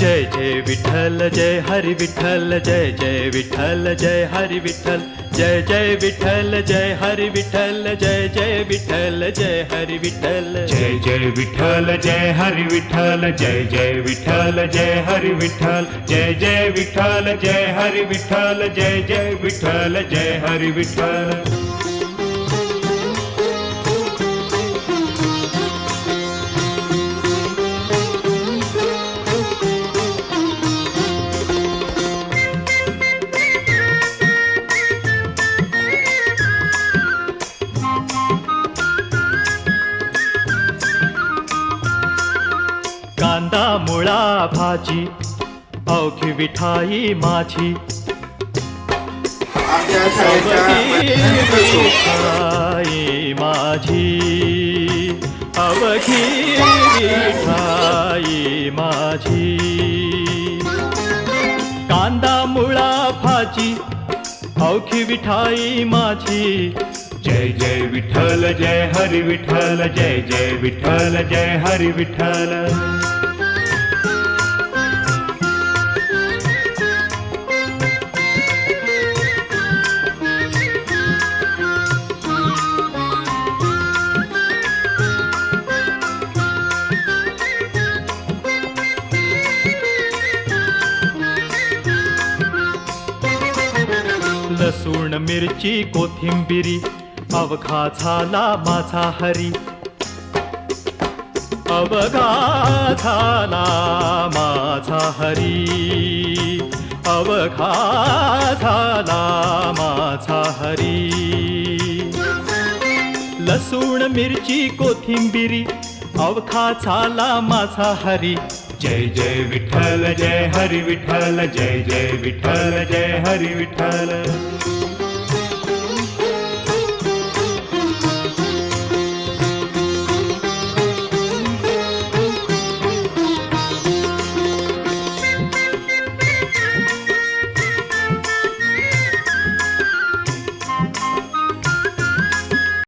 जय जय विठ्ठल जय हरि विठ्ठल जय जय विठ्ठल जय हरि विठ्ठल जय जय विठ्ठल जय हरि विठ्ठल जय जय विठ्ठल जय हरि विठ्ठल जय जय विठ्ठल जय हरि विठ्ठल जय जय विठ्ठल जय हरि विठ्ठल जय जय विठ्ठल जय हरि विठ्ठल जय जय विठ्ठल जय हरि विठ्ठल कांदा मुळा भाजी अवघी विठाई माझी विठाई माझी अवघी विठाई माझी कांदा मुळा भाजी अवघी विठाई माझी जय जय विठ्ठल जय हरि विठ्ठल जय जय विठ्ठल जय हरि विठ्ठल लसूण मिरची कोथिंबिरी अवघा झाला माझा हरी अवघा झाला माझा हरी अवघा झाला माझा हरी लसूण मिरची कोथिंबिरी अवघा झाला माझा हरी जय जय विठ्ठल जय हरि विठ्ठल जय जय विठ्ठल जय हरि विठ्ठल